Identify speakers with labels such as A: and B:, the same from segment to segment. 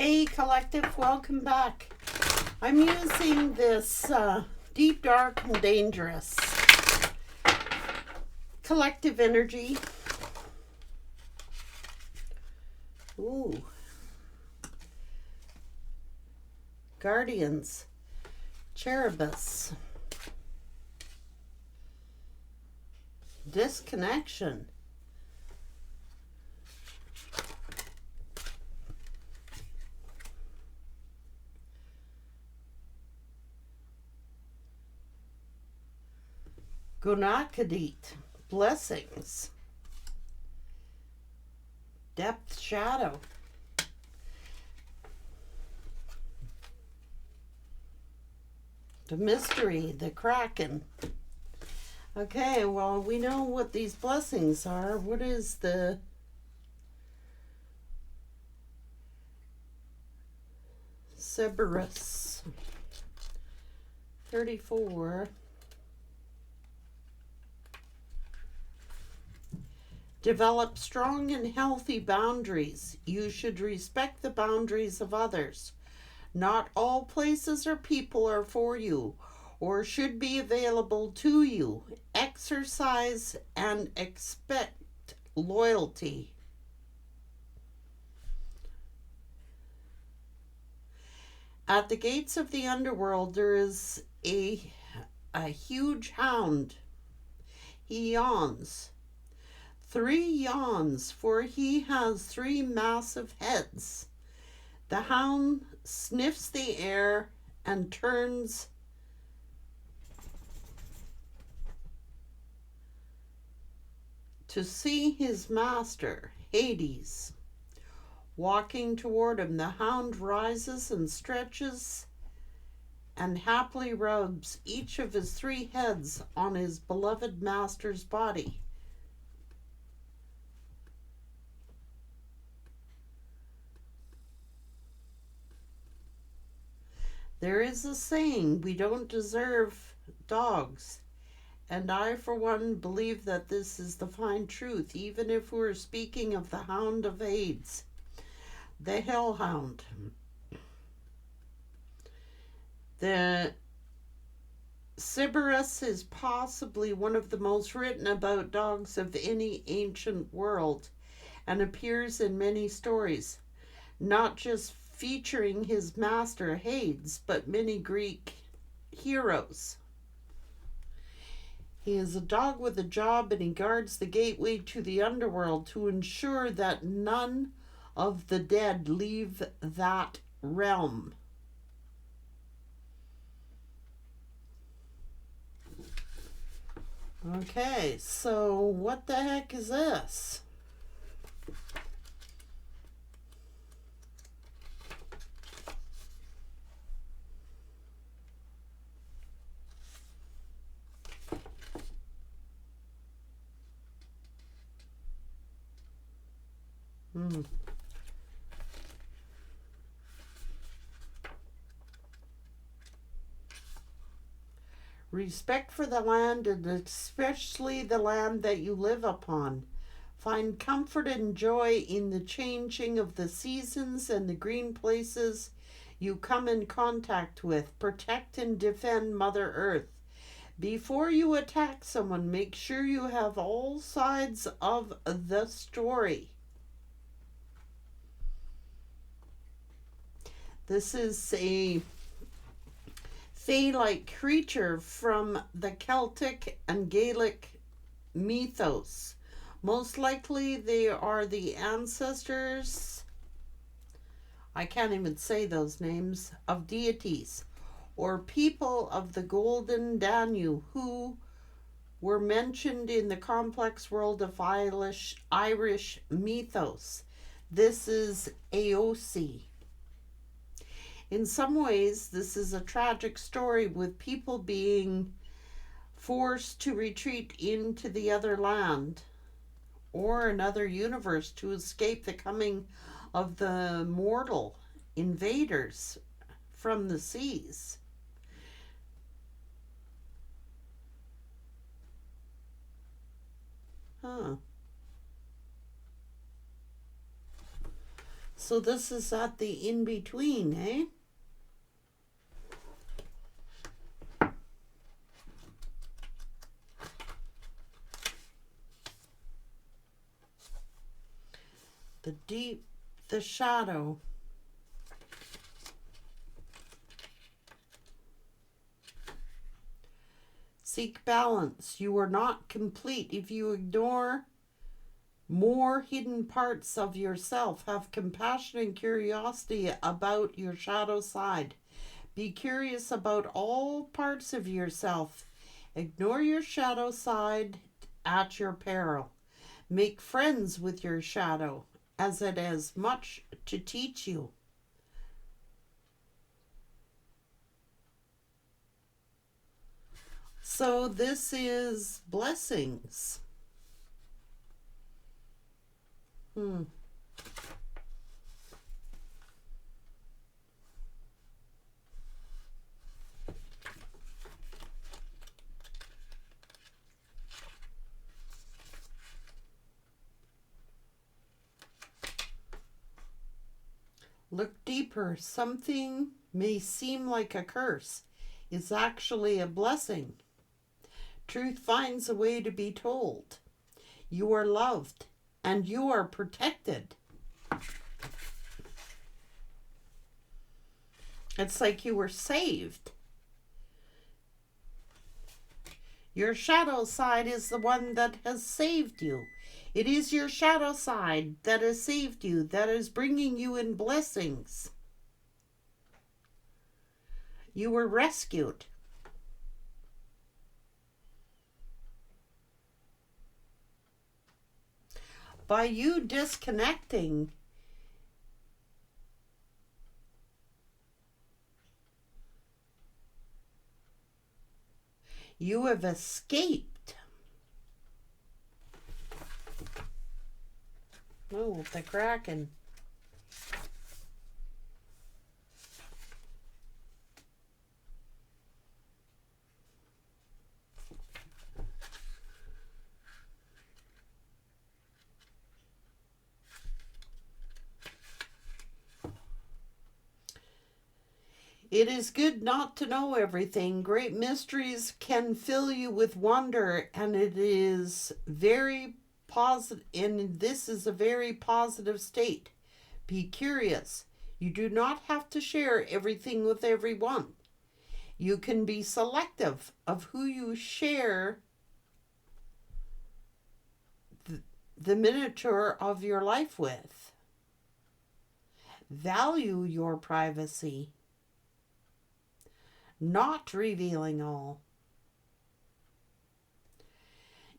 A: Hey Collective, welcome back. I'm using this Deep, Dark, and Dangerous collective energy. Ooh. Guardians. Cherubus. Disconnection. Gunakadit. Blessings. Depth shadow. The mystery, the Kraken. Okay, well, we know what these blessings are. What is the Cerberus? 34. Develop strong and healthy boundaries. You should respect the boundaries of others. Not all places or people are for you or should be available to you. Exercise and expect loyalty. At the gates of the underworld, there is a huge hound. He yawns. 3 yawns, for he has 3 massive heads. The hound sniffs the air and turns to see his master, Hades, walking toward him. The hound rises and stretches and happily rubs each of his 3 heads on his beloved master's body. There is a saying, we don't deserve dogs. And I, for one, believe that this is the fine truth, even if we're speaking of the hound of Hades, the hellhound. The Cerberus is possibly one of the most written about dogs of any ancient world and appears in many stories, not just featuring his master Hades, but many Greek heroes. He is a dog with a job, and he guards the gateway to the underworld to ensure that none of the dead leave that realm. Okay, so what the heck is this? Respect for the land, and especially the land that you live upon. Find comfort and joy in the changing of the seasons and the green places you come in contact with. Protect and defend Mother Earth. Before you attack someone, make sure you have all sides of the story. This is a fae-like creature from the Celtic and Gaelic mythos. Most likely they are the ancestors, I can't even say those names, of deities or people of the Golden Danube who were mentioned in the complex world of Irish mythos. This is Aosi. In some ways, this is a tragic story with people being forced to retreat into the other land or another universe to escape the coming of the mortal invaders from the seas. So this is at the in-between, eh? The deep, the shadow. Seek balance. You are not complete if you ignore more hidden parts of yourself. Have compassion and curiosity about your shadow side. Be curious about all parts of yourself. Ignore your shadow side at your peril. Make friends with your shadow, as it has much to teach you. So this is blessings. Hmm. Look deeper. Something may seem like a curse. It's actually a blessing. Truth finds a way to be told. You are loved and you are protected. It's like you were saved. Your shadow side is the one that has saved you. It is your shadow side that has saved you, that is bringing you in blessings. You were rescued. By you disconnecting, you have escaped. Oh, the Kraken. It is good not to know everything. Great mysteries can fill you with wonder, and it is very positive, and this is a very positive state. Be curious. You do not have to share everything with everyone. You can be selective of who you share the miniature of your life with. Value your privacy, not revealing all.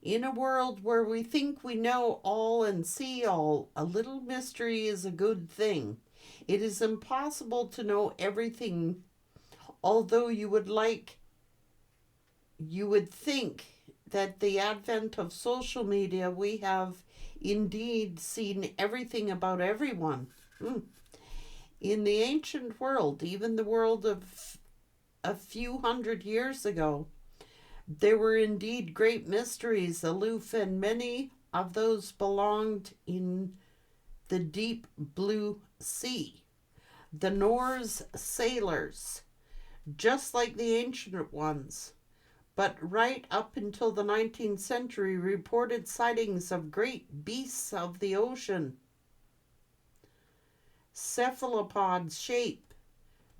A: In a world where we think we know all and see all, a little mystery is a good thing. It is impossible to know everything, although you would think that the advent of social media, we have indeed seen everything about everyone. In the ancient world, even the world of a few hundred years ago, there were indeed great mysteries aloof, and many of those belonged in the deep blue sea. The Norse sailors, just like the ancient ones, but right up until the 19th century, reported sightings of great beasts of the ocean, cephalopod shape,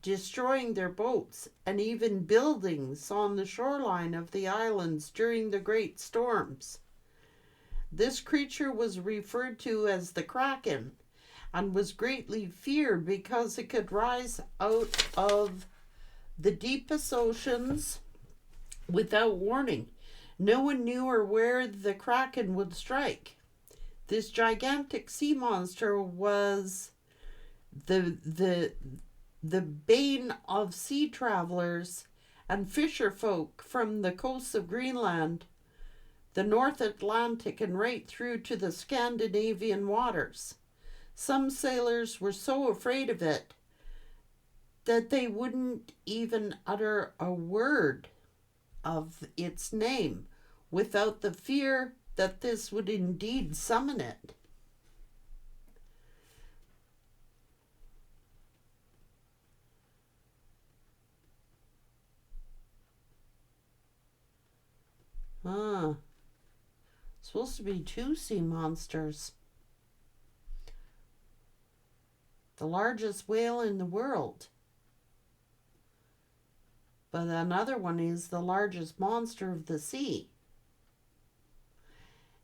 A: destroying their boats and even buildings on the shoreline of the islands during the great storms. This creature was referred to as the Kraken and was greatly feared because it could rise out of the deepest oceans without warning. No one knew or where the Kraken would strike. This gigantic sea monster was the bane of sea travelers and fisher folk from the coasts of Greenland, the North Atlantic, and right through to the Scandinavian waters. Some sailors were so afraid of it that they wouldn't even utter a word of its name without the fear that this would indeed summon it. Huh. Supposed to be two sea monsters. The largest whale in the world. But another one is the largest monster of the sea.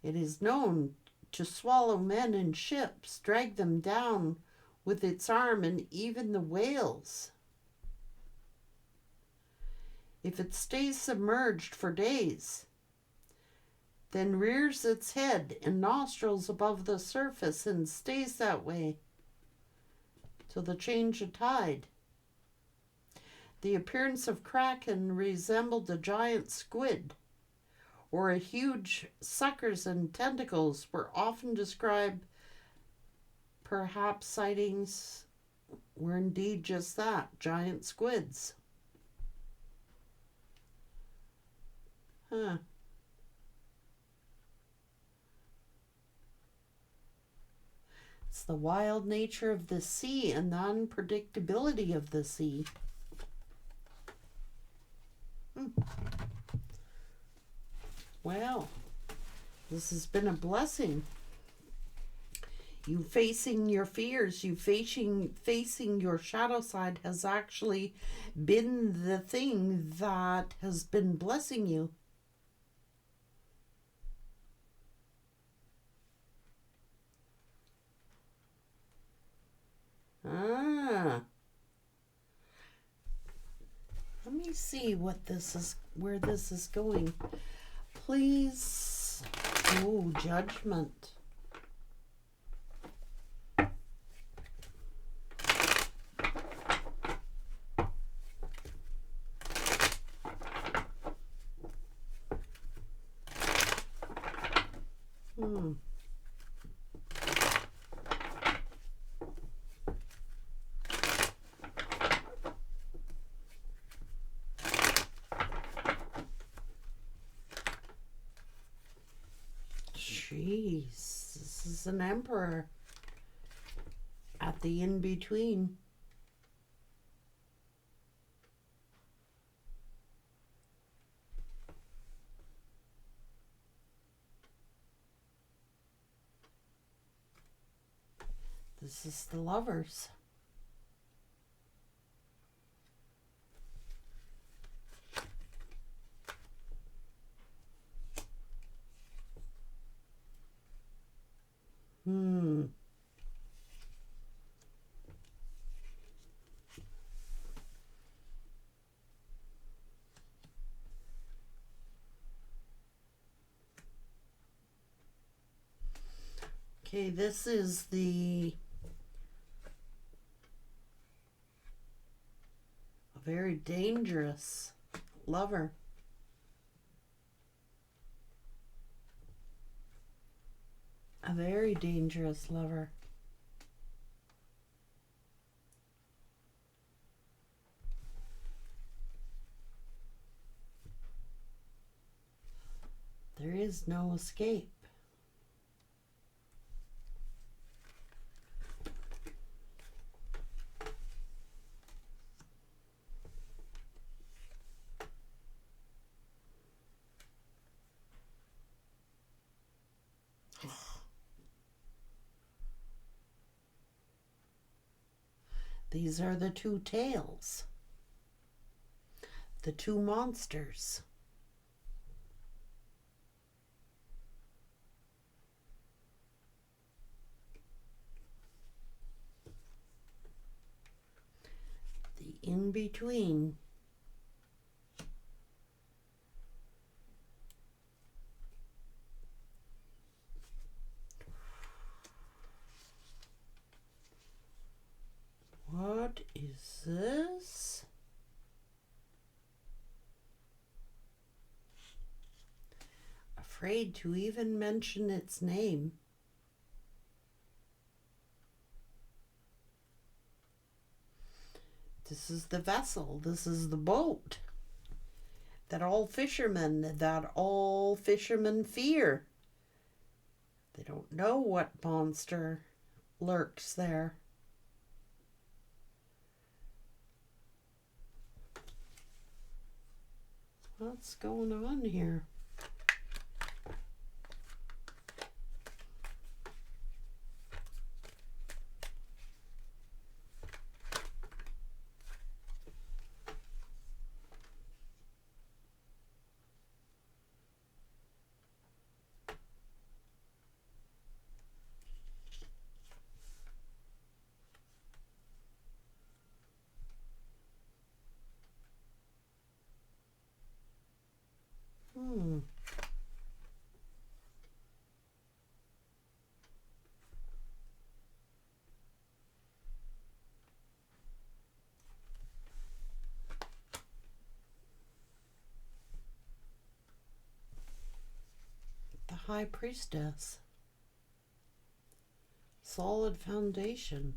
A: It is known to swallow men and ships, drag them down with its arm, and even the whales. If it stays submerged for days, then rears its head and nostrils above the surface and stays that way till the change of tide. The appearance of kraken resembled a giant squid, or a huge suckers and tentacles were often described. Perhaps sightings were indeed just that, giant squids. Huh. It's the wild nature of the sea and the unpredictability of the sea. Well, this has been a blessing. You facing your fears, you facing your shadow side has actually been the thing that has been blessing you. Ah. Let me see what this is, where this is going. Please. Oh, judgment. Jeez, this is an emperor at the in-between. This is the lovers. Okay, this is a very dangerous lover. A very dangerous lover. There is no escape. These are the two tails, the two monsters. The in-between. What is this? Afraid to even mention its name. This is the vessel. This is the boat that all fishermen fear. They don't know what monster lurks there. What's going on here? High Priestess. Solid foundation.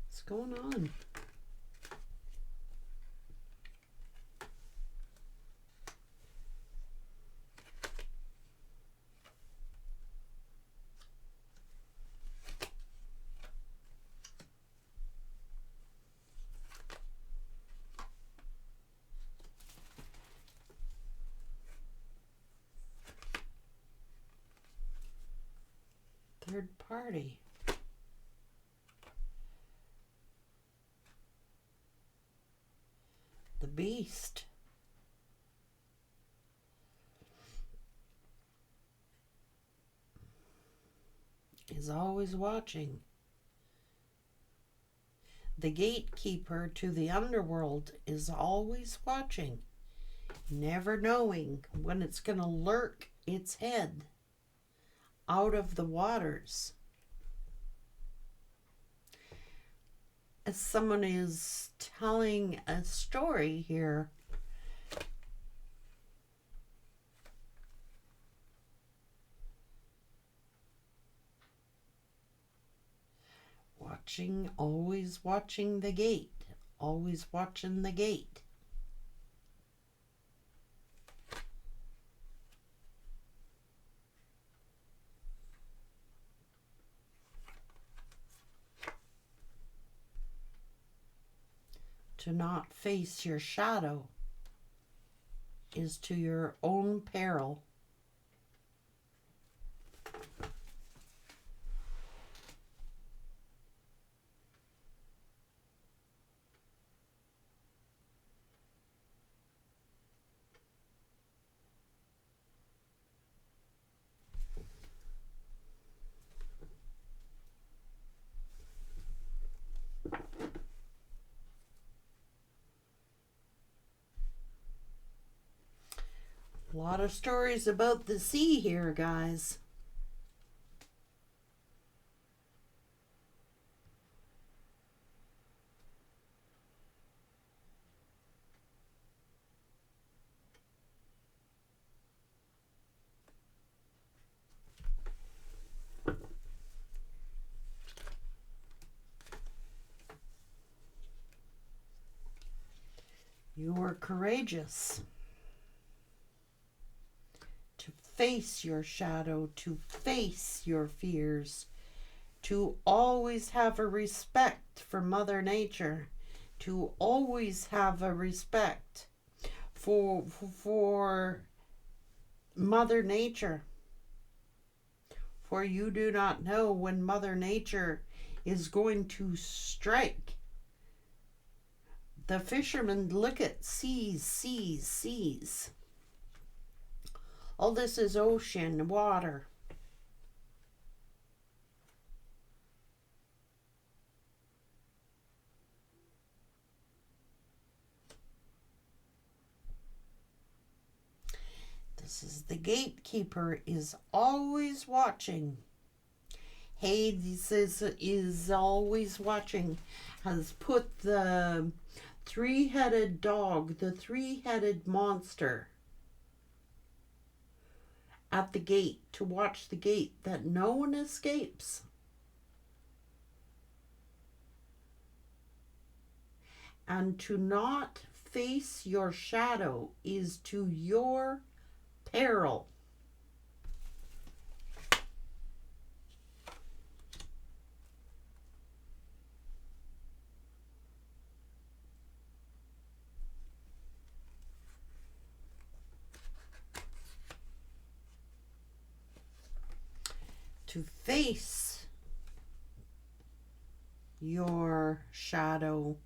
A: What's going on? Third party. The Beast. Is always watching. The Gatekeeper to the underworld is always watching, never knowing when it's going to lurk its head out of the waters. As someone is telling a story here, watching, always watching the gate, always watching the gate. To not face your shadow is to your own peril. A lot of stories about the sea here, guys. You are courageous. To face your shadow, to face your fears, to always have a respect for Mother Nature, to always have a respect for Mother Nature. For you do not know when Mother Nature is going to strike. The fishermen look at seas, seas, seas. All this is ocean, water. This is the Gatekeeper is always watching. Hades is always watching. Has put the three-headed dog, the three-headed monster, at the gate to watch the gate that no one escapes. And to not face your shadow is to your peril. To face your shadow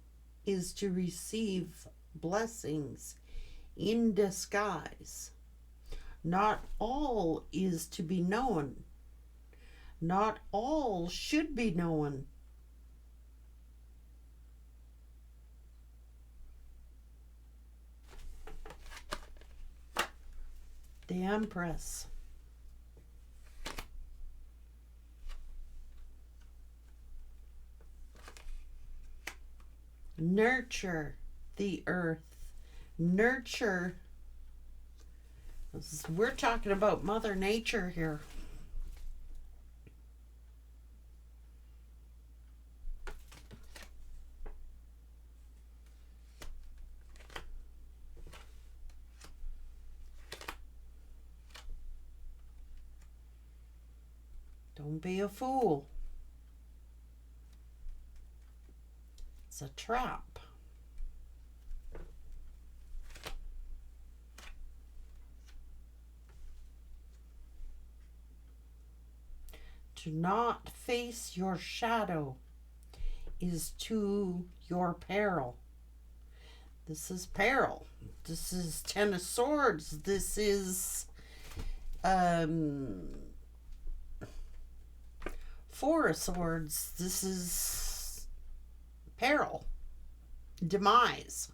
A: is to receive blessings in disguise. Not all is to be known. Not all should be known. The Empress. Nurture the earth. Nurture We're talking about Mother Nature here. Don't be a fool. It's a trap. To not face your shadow is to your peril. This is peril. This is Ten of Swords. This is Four of Swords. This is peril. Demise.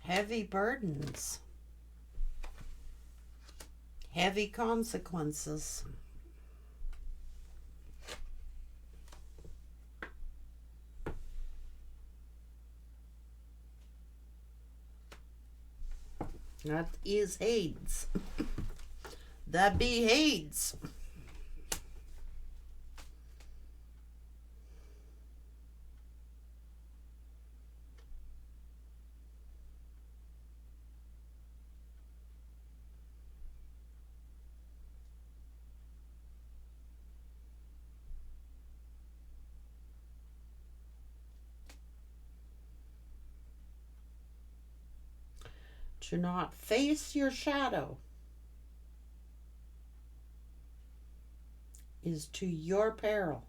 A: Heavy burdens. Heavy consequences. That is Hades. That be Hades. To not face your shadow is to your peril.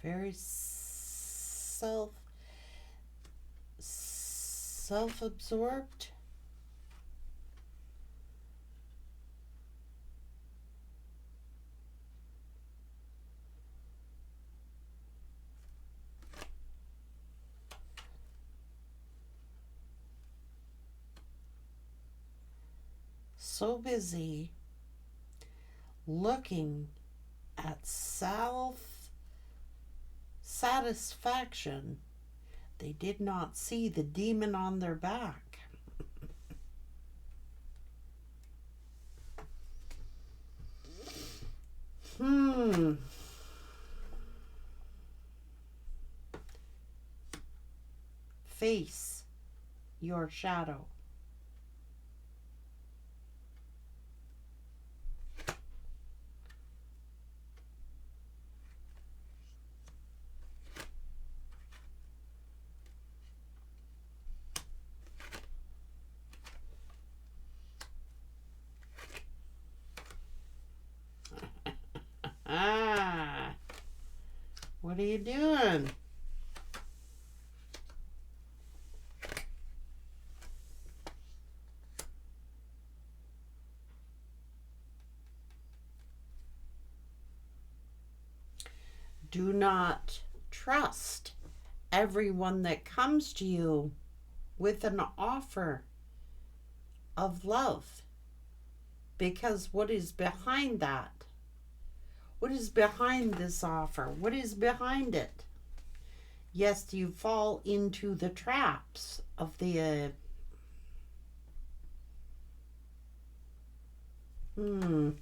A: Very self-absorbed. So busy looking at self-satisfaction, they did not see the demon on their back. Face your shadow. What are you doing? Do not trust everyone that comes to you with an offer of love, because what is behind that? What is behind this offer? What is behind it? Yes, you fall into the traps of the Ooh.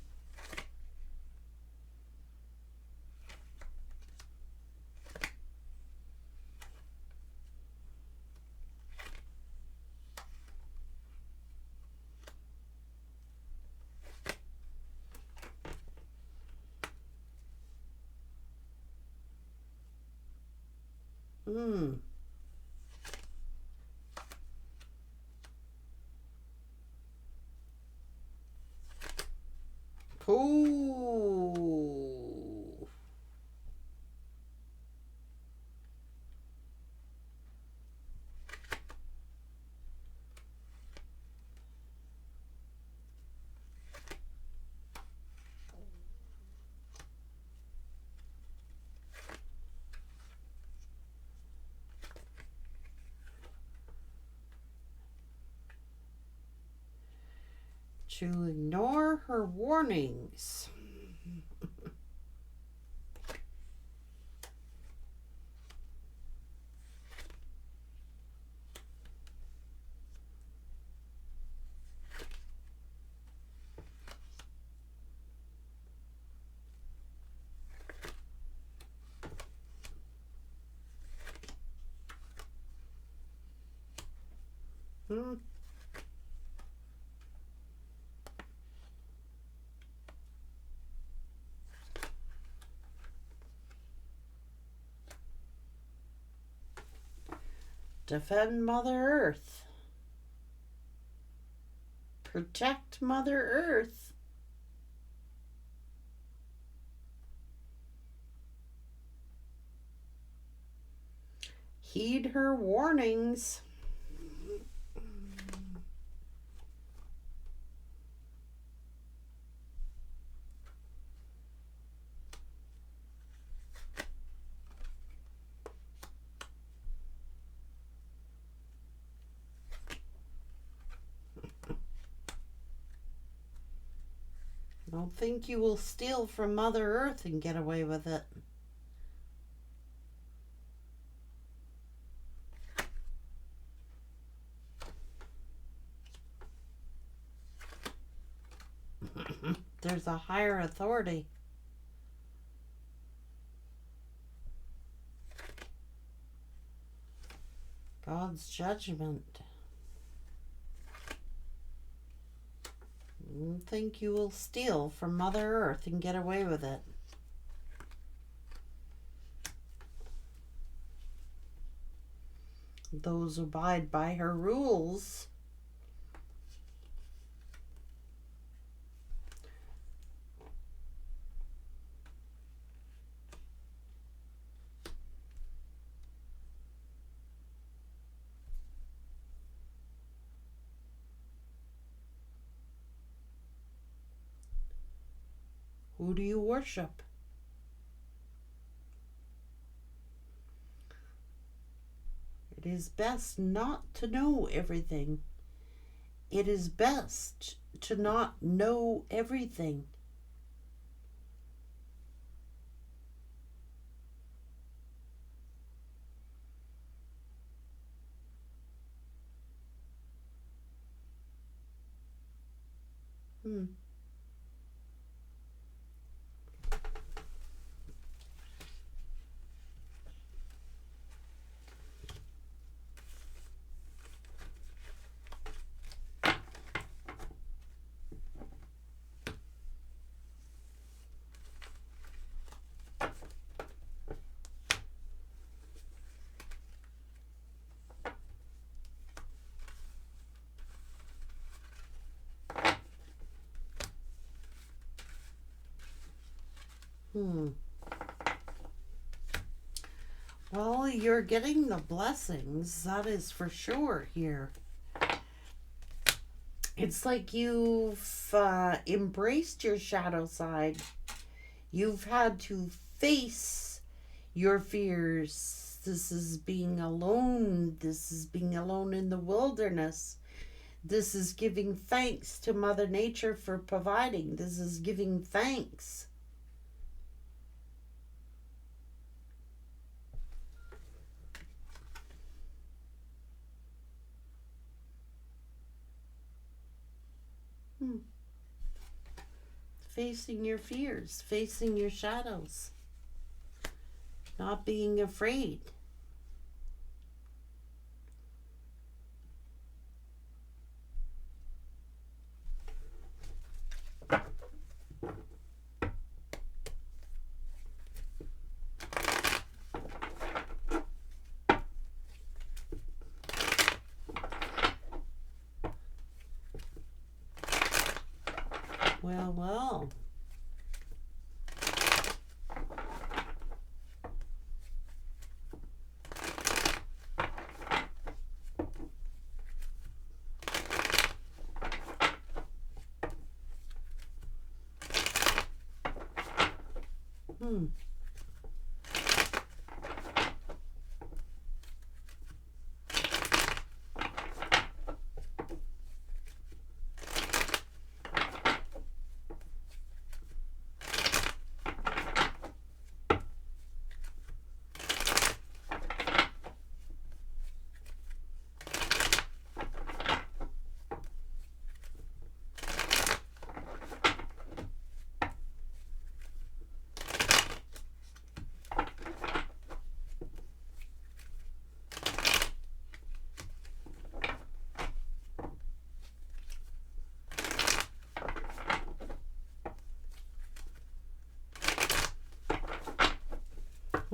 A: to ignore her warnings. Defend Mother Earth. Protect Mother Earth. Heed her warnings. Don't think you will steal from Mother Earth and get away with it. There's a higher authority. God's judgment. Don't think you will steal from Mother Earth and get away with it. Those who abide by her rules Who do you worship? It is best not to know everything. It is best to not know everything. Well, you're getting the blessings, that is for sure here. It's like you've embraced your shadow side. You've had to face your fears. This is being alone. This is being alone in the wilderness. This is giving thanks to Mother Nature for providing. This is giving thanks. Facing your fears, facing your shadows, not being afraid. Well.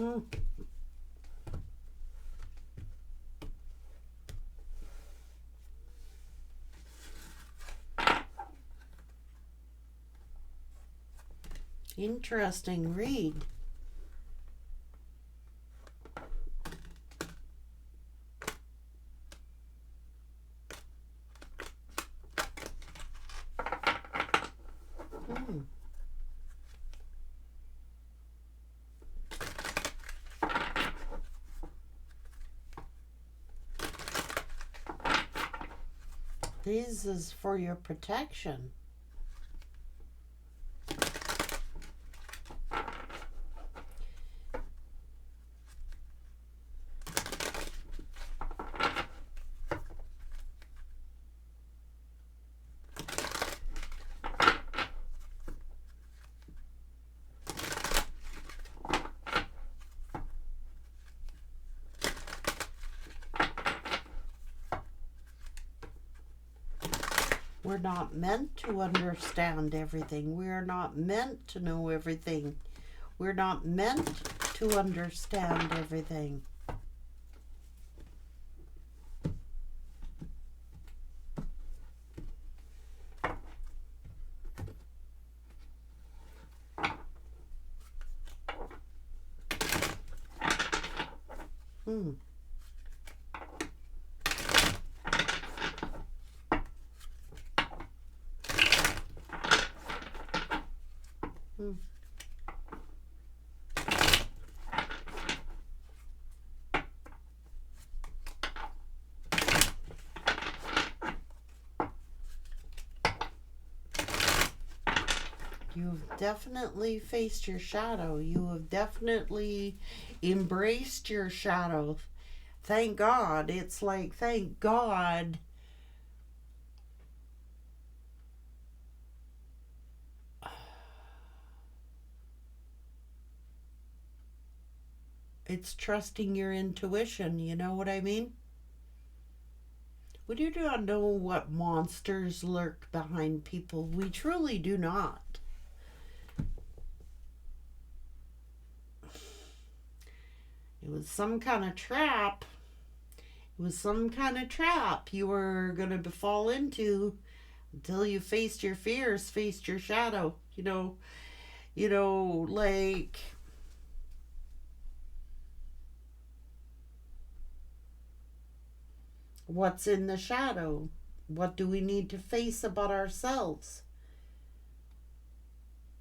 A: Mm. Interesting read. Mm. This is for your protection. We're not meant to understand everything. We are not meant to know everything. We're not meant to understand everything. Hmm. Hmm. You've definitely faced your shadow. You have definitely embraced your shadow. Thank God. It's like, thank God. It's trusting your intuition. You know what I mean? We do not know what monsters lurk behind people. We truly do not. It was some kind of trap. It was some kind of trap you were going to fall into until you faced your fears, faced your shadow. Like what's in the shadow? What do we need to face about ourselves?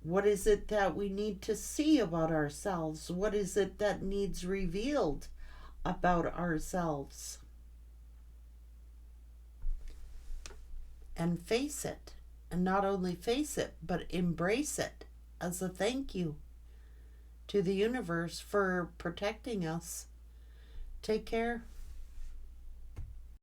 A: What is it that we need to see about ourselves? What is it that needs revealed about ourselves? And face it. And not only face it, but embrace it as a thank you to the universe for protecting us. Take care.